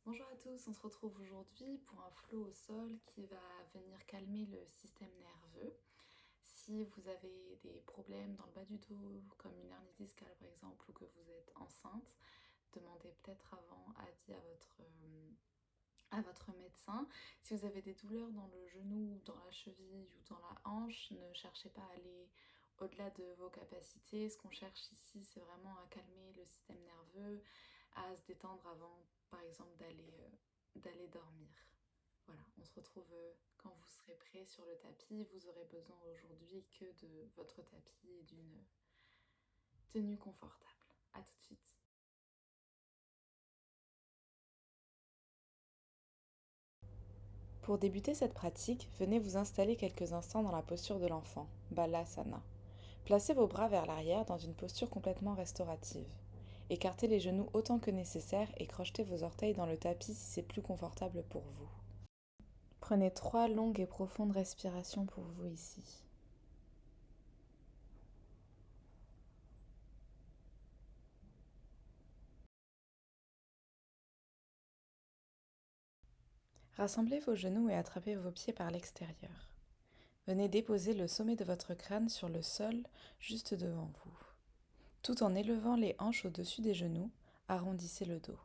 Bonjour à tous, on se retrouve aujourd'hui pour un flow au sol qui va venir calmer le système nerveux. Si vous avez des problèmes dans le bas du dos, comme une hernie discale par exemple, ou que vous êtes enceinte, demandez peut-être avant avis à votre médecin. Si vous avez des douleurs dans le genou, dans la cheville ou dans la hanche, ne cherchez pas à aller au-delà de vos capacités. Ce qu'on cherche ici, c'est vraiment à calmer le système nerveux, à se détendre avant, par exemple, d'aller dormir. Voilà, on se retrouve quand vous serez prêt sur le tapis. Vous aurez besoin aujourd'hui que de votre tapis et d'une tenue confortable. A tout de suite. Pour débuter cette pratique, venez vous installer quelques instants dans la posture de l'enfant, Balasana. Placez vos bras vers l'arrière dans une posture complètement restaurative. Écartez les genoux autant que nécessaire et crochetez vos orteils dans le tapis si c'est plus confortable pour vous. Prenez 3 longues et profondes respirations pour vous ici. Rassemblez vos genoux et attrapez vos pieds par l'extérieur. Venez déposer le sommet de votre crâne sur le sol juste devant vous. Tout en élevant les hanches au-dessus des genoux, arrondissez le dos.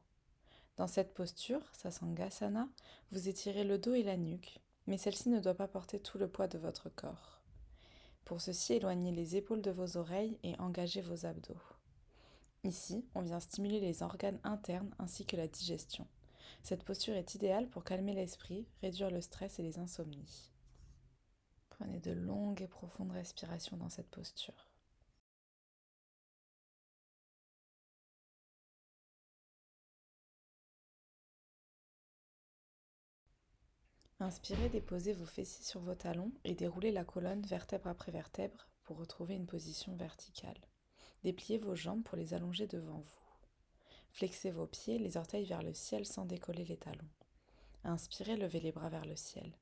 Dans cette posture, Sasangasana, vous étirez le dos et la nuque, mais celle-ci ne doit pas porter tout le poids de votre corps. Pour ceci, éloignez les épaules de vos oreilles et engagez vos abdos. Ici, on vient stimuler les organes internes ainsi que la digestion. Cette posture est idéale pour calmer l'esprit, réduire le stress et les insomnies. Prenez de longues et profondes respirations dans cette posture. Inspirez, déposez vos fessiers sur vos talons et déroulez la colonne vertèbre après vertèbre pour retrouver une position verticale. Dépliez vos jambes pour les allonger devant vous. Flexez vos pieds, les orteils vers le ciel sans décoller les talons. Inspirez, levez les bras vers le ciel.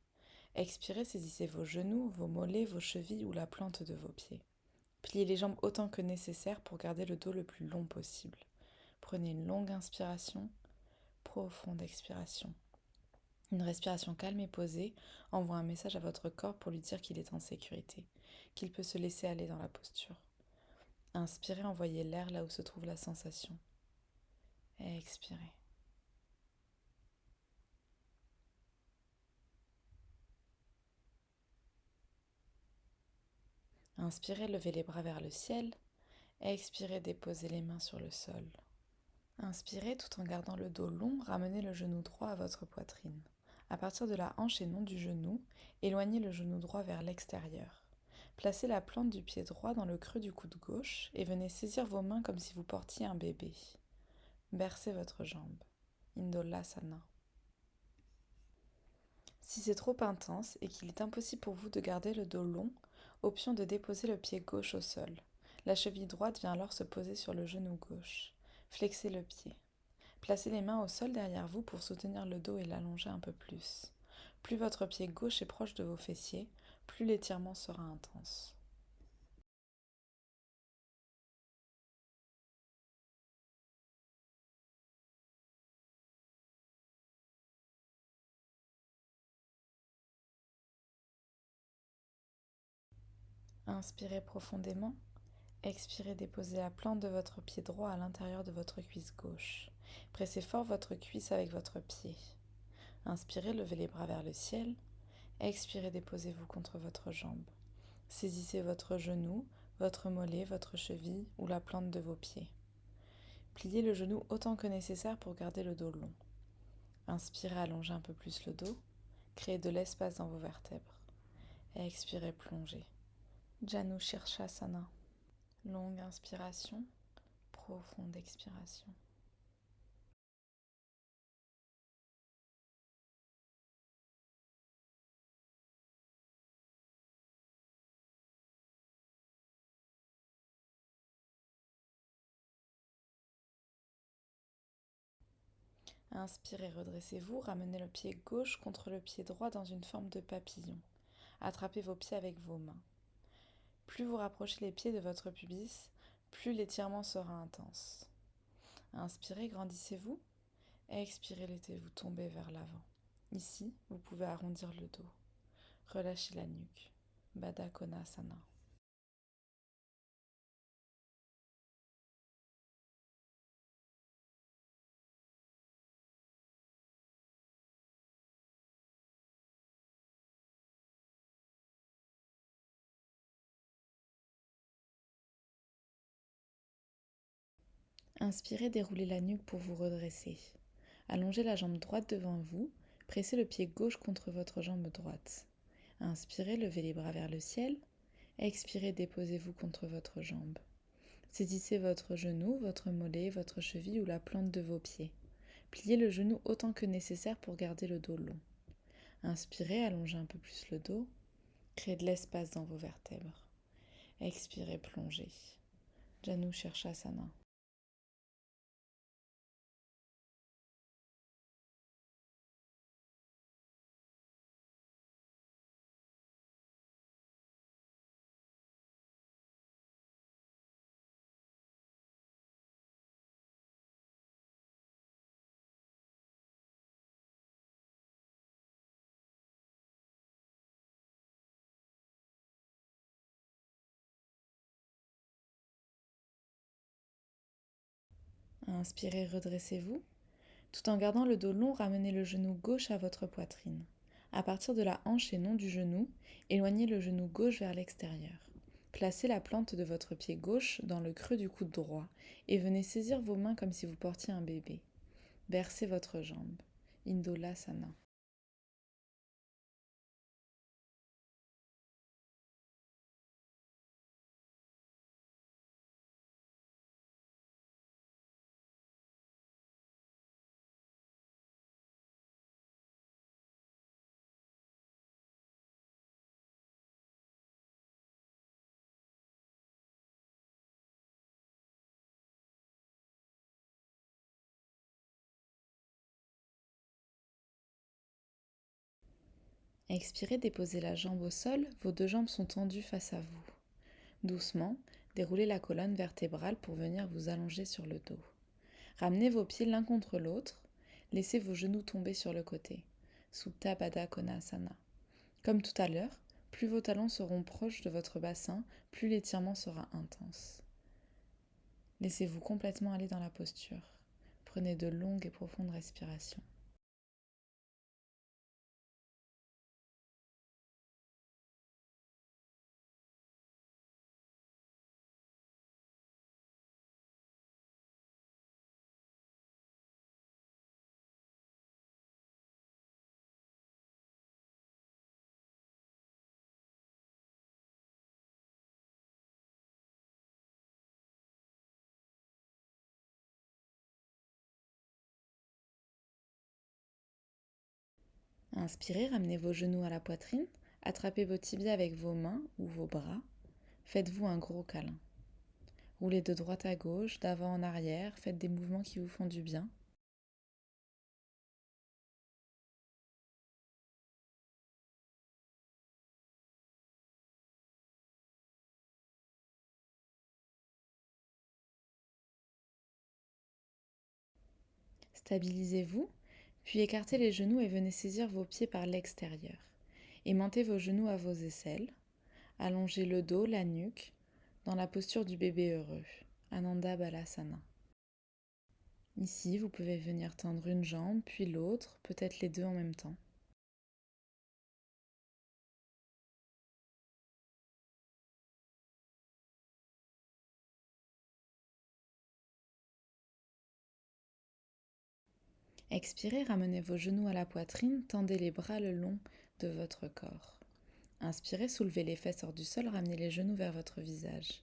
Expirez, saisissez vos genoux, vos mollets, vos chevilles ou la plante de vos pieds. Pliez les jambes autant que nécessaire pour garder le dos le plus long possible. Prenez une longue inspiration, profonde expiration. Une respiration calme et posée envoie un message à votre corps pour lui dire qu'il est en sécurité, qu'il peut se laisser aller dans la posture. Inspirez, envoyez l'air là où se trouve la sensation. Expirez. Inspirez, levez les bras vers le ciel. Expirez, déposez les mains sur le sol. Inspirez tout en gardant le dos long, ramenez le genou droit à votre poitrine. À partir de la hanche et non du genou, éloignez le genou droit vers l'extérieur. Placez la plante du pied droit dans le creux du coude gauche et venez saisir vos mains comme si vous portiez un bébé. Bercez votre jambe. Indolasana. Si c'est trop intense et qu'il est impossible pour vous de garder le dos long, option de déposer le pied gauche au sol. La cheville droite vient alors se poser sur le genou gauche. Flexez le pied. Placez les mains au sol derrière vous pour soutenir le dos et l'allonger un peu plus. Plus votre pied gauche est proche de vos fessiers, plus l'étirement sera intense. Inspirez profondément. Expirez, déposez la plante de votre pied droit à l'intérieur de votre cuisse gauche. Pressez fort votre cuisse avec votre pied. Inspirez, levez les bras vers le ciel. Expirez, déposez-vous contre votre jambe. Saisissez votre genou, votre mollet, votre cheville ou la plante de vos pieds. Pliez le genou autant que nécessaire pour garder le dos long. Inspirez, allongez un peu plus le dos. Créez de l'espace dans vos vertèbres. Expirez, plongez. Janu Shirshasana. Longue inspiration, profonde expiration. Inspirez, redressez-vous, ramenez le pied gauche contre le pied droit dans une forme de papillon. Attrapez vos pieds avec vos mains. Plus vous rapprochez les pieds de votre pubis, plus l'étirement sera intense. Inspirez, grandissez-vous. Expirez, laissez-vous tomber vers l'avant. Ici, vous pouvez arrondir le dos. Relâchez la nuque. Baddha Konasana. Inspirez, déroulez la nuque pour vous redresser. Allongez la jambe droite devant vous, pressez le pied gauche contre votre jambe droite. Inspirez, levez les bras vers le ciel. Expirez, déposez-vous contre votre jambe. Saisissez votre genou, votre mollet, votre cheville ou la plante de vos pieds. Pliez le genou autant que nécessaire pour garder le dos long. Inspirez, allongez un peu plus le dos. Créez de l'espace dans vos vertèbres. Expirez, plongez. Janu Shirshasana. Inspirez, redressez-vous. Tout en gardant le dos long, ramenez le genou gauche à votre poitrine. À partir de la hanche et non du genou, éloignez le genou gauche vers l'extérieur. Placez la plante de votre pied gauche dans le creux du coude droit et venez saisir vos mains comme si vous portiez un bébé. Bercez votre jambe. Indulasana. Expirez, déposez la jambe au sol, vos deux jambes sont tendues face à vous. Doucement, déroulez la colonne vertébrale pour venir vous allonger sur le dos. Ramenez vos pieds l'un contre l'autre, laissez vos genoux tomber sur le côté. Supta Baddha Konasana. Comme tout à l'heure, plus vos talons seront proches de votre bassin, plus l'étirement sera intense. Laissez-vous complètement aller dans la posture. Prenez de longues et profondes respirations. Inspirez, ramenez vos genoux à la poitrine, attrapez vos tibias avec vos mains ou vos bras. Faites-vous un gros câlin. Roulez de droite à gauche, d'avant en arrière, faites des mouvements qui vous font du bien. Stabilisez-vous, puis écartez les genoux et venez saisir vos pieds par l'extérieur. Aimantez vos genoux à vos aisselles. Allongez le dos, la nuque, dans la posture du bébé heureux, Ananda Balasana. Ici, vous pouvez venir tendre une jambe, puis l'autre, peut-être les deux en même temps. Expirez, ramenez vos genoux à la poitrine, tendez les bras le long de votre corps. Inspirez, soulevez les fesses hors du sol, ramenez les genoux vers votre visage.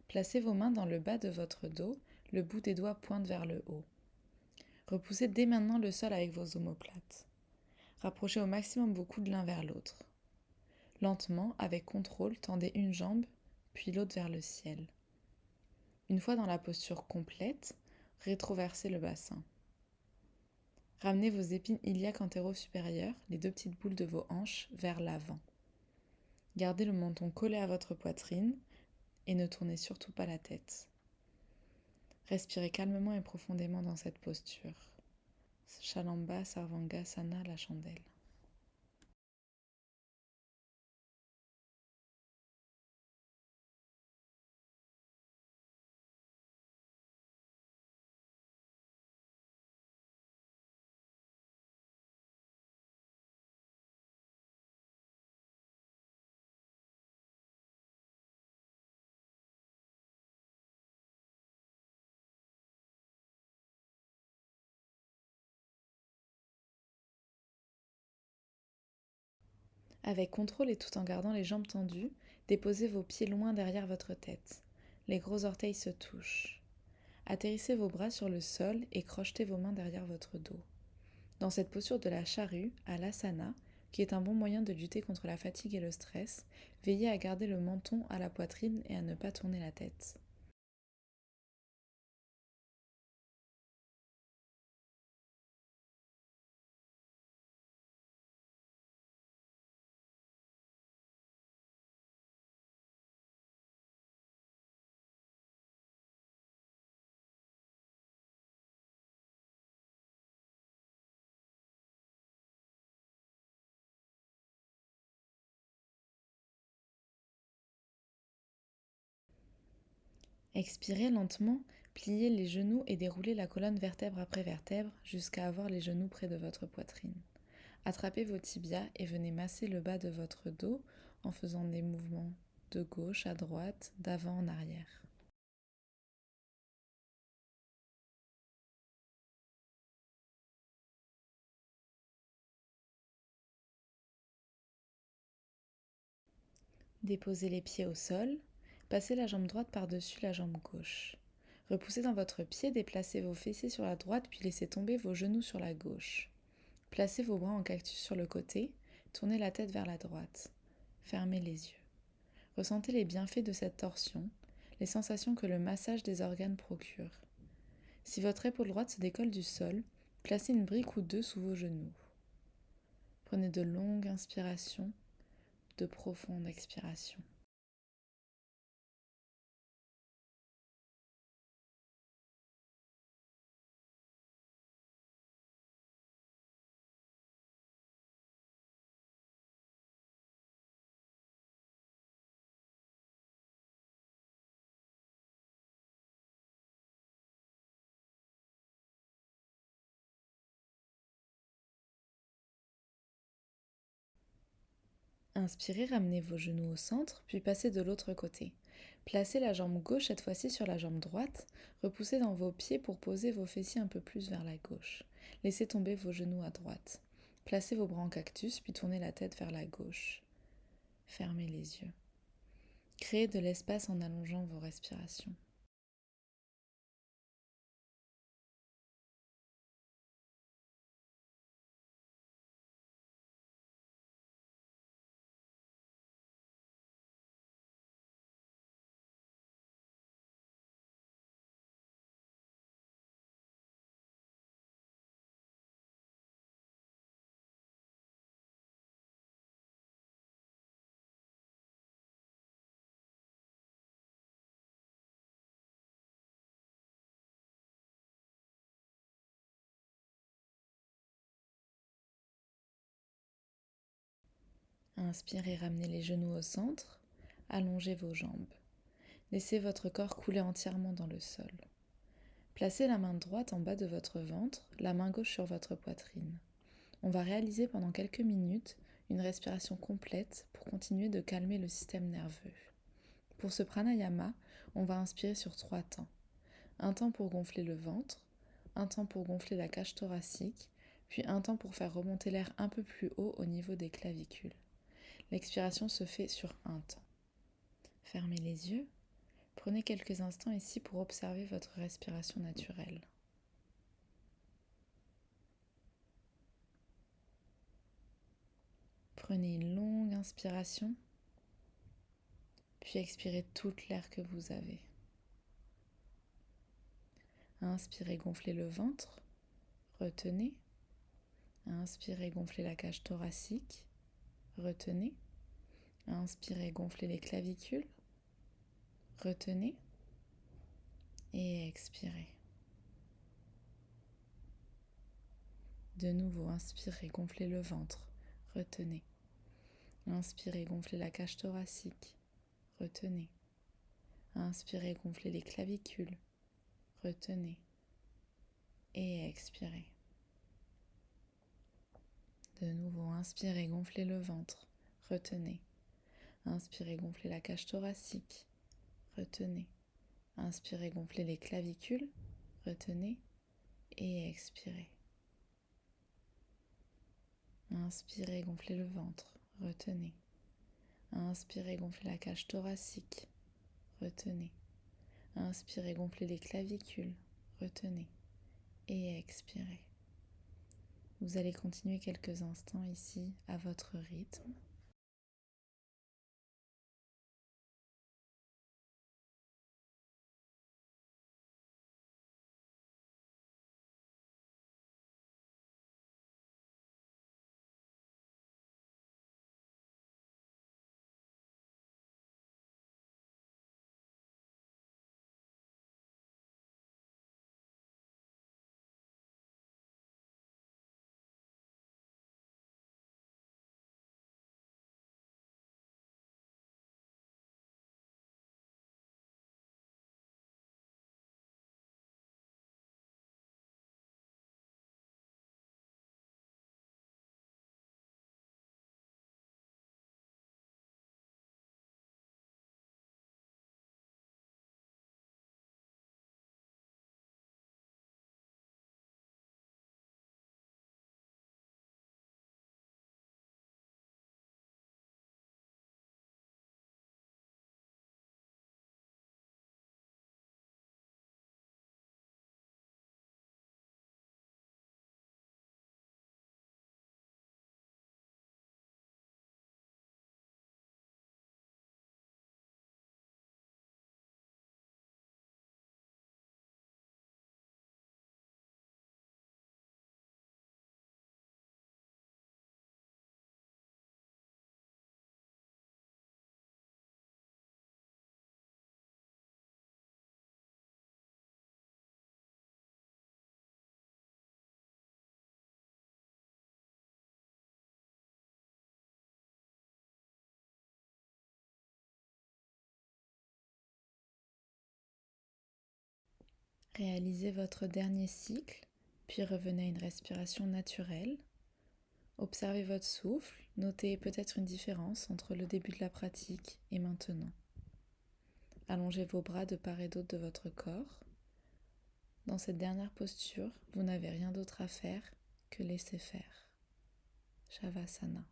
Placez vos mains dans le bas de votre dos, le bout des doigts pointe vers le haut. Repoussez dès maintenant le sol avec vos omoplates. Rapprochez au maximum vos coudes l'un vers l'autre. Lentement, avec contrôle, tendez une jambe, puis l'autre vers le ciel. Une fois dans la posture complète, rétroversez le bassin. Ramenez vos épines iliaques antéro-supérieures, les deux petites boules de vos hanches, vers l'avant. Gardez le menton collé à votre poitrine et ne tournez surtout pas la tête. Respirez calmement et profondément dans cette posture. Shalamba, Sarvanga, Sana, la chandelle. Avec contrôle et tout en gardant les jambes tendues, déposez vos pieds loin derrière votre tête. Les gros orteils se touchent. Atterrissez vos bras sur le sol et crochetez vos mains derrière votre dos. Dans cette posture de la charrue, à l'asana, qui est un bon moyen de lutter contre la fatigue et le stress, veillez à garder le menton à la poitrine et à ne pas tourner la tête. Expirez lentement, pliez les genoux et déroulez la colonne vertèbre après vertèbre jusqu'à avoir les genoux près de votre poitrine. Attrapez vos tibias et venez masser le bas de votre dos en faisant des mouvements de gauche à droite, d'avant en arrière. Déposez les pieds au sol, passez la jambe droite par-dessus la jambe gauche. Repoussez dans votre pied, déplacez vos fessiers sur la droite puis laissez tomber vos genoux sur la gauche. Placez vos bras en cactus sur le côté, tournez la tête vers la droite. Fermez les yeux. Ressentez les bienfaits de cette torsion, les sensations que le massage des organes procure. Si votre épaule droite se décolle du sol, placez une brique ou deux sous vos genoux. Prenez de longues inspirations, de profondes expirations. Inspirez, ramenez vos genoux au centre, puis passez de l'autre côté. Placez la jambe gauche cette fois-ci sur la jambe droite, repoussez dans vos pieds pour poser vos fessiers un peu plus vers la gauche. Laissez tomber vos genoux à droite. Placez vos bras en cactus, puis tournez la tête vers la gauche. Fermez les yeux. Créez de l'espace en allongeant vos respirations. Inspirez, ramenez les genoux au centre, allongez vos jambes. Laissez votre corps couler entièrement dans le sol. Placez la main droite en bas de votre ventre, la main gauche sur votre poitrine. On va réaliser pendant quelques minutes une respiration complète pour continuer de calmer le système nerveux. Pour ce pranayama, on va inspirer sur 3 temps. Un temps pour gonfler le ventre, un temps pour gonfler la cage thoracique, puis un temps pour faire remonter l'air un peu plus haut au niveau des clavicules. L'expiration se fait sur un temps. Fermez les yeux. Prenez quelques instants ici pour observer votre respiration naturelle. Prenez une longue inspiration, puis expirez toute l'air que vous avez. Inspirez, gonflez le ventre, retenez. Inspirez, gonflez la cage thoracique, retenez. Inspirez, gonflez les clavicules, retenez. Et expirez. De nouveau, inspirez, gonflez le ventre, retenez. Inspirez, gonflez la cage thoracique, retenez. Inspirez, gonflez les clavicules, retenez. Et expirez. De nouveau, inspirez, gonflez le ventre, retenez. Inspirez, gonflez la cage thoracique, retenez. Inspirez, gonflez les clavicules, retenez. Et expirez. Inspirez, gonflez le ventre, retenez. Inspirez, gonflez la cage thoracique, retenez. Inspirez, gonflez les clavicules, retenez. Et expirez. Vous allez continuer quelques instants ici à votre rythme. Réalisez votre dernier cycle, puis revenez à une respiration naturelle. Observez votre souffle, notez peut-être une différence entre le début de la pratique et maintenant. Allongez vos bras de part et d'autre de votre corps. Dans cette dernière posture, vous n'avez rien d'autre à faire que laisser faire. Shavasana.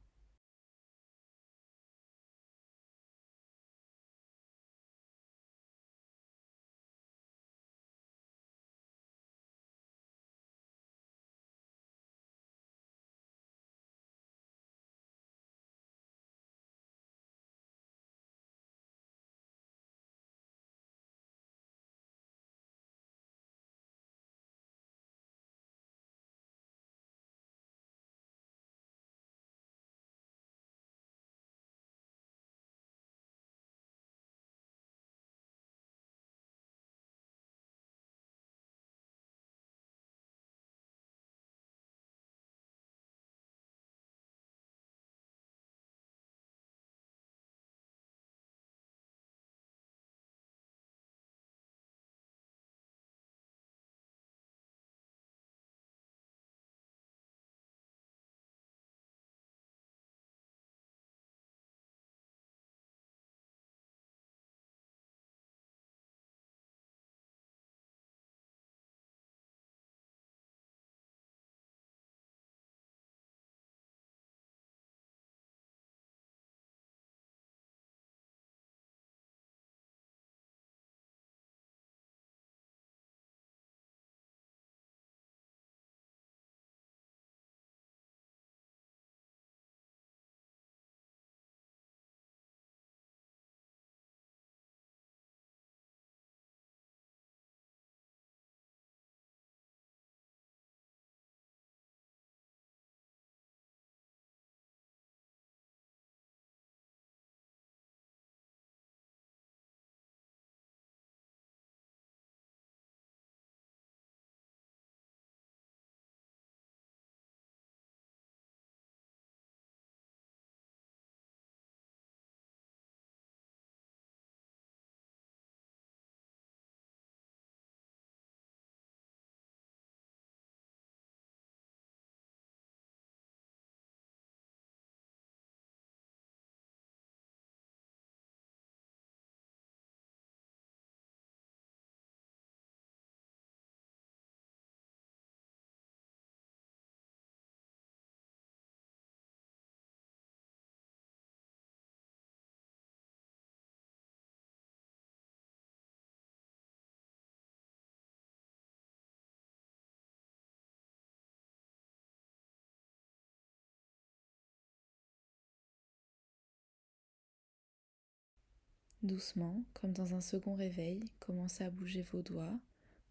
Doucement, comme dans un second réveil, commencez à bouger vos doigts,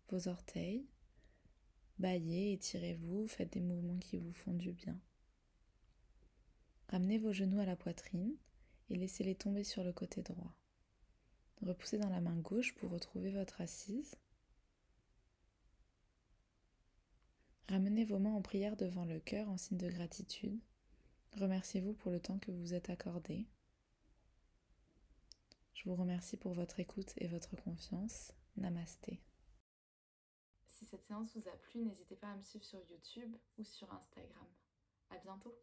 vos orteils. Bâillez, étirez-vous, faites des mouvements qui vous font du bien. Ramenez vos genoux à la poitrine et laissez-les tomber sur le côté droit. Repoussez dans la main gauche pour retrouver votre assise. Ramenez vos mains en prière devant le cœur en signe de gratitude. Remerciez-vous pour le temps que vous vous êtes accordé. Je vous remercie pour votre écoute et votre confiance. Namasté. Si cette séance vous a plu, n'hésitez pas à me suivre sur YouTube ou sur Instagram. À bientôt!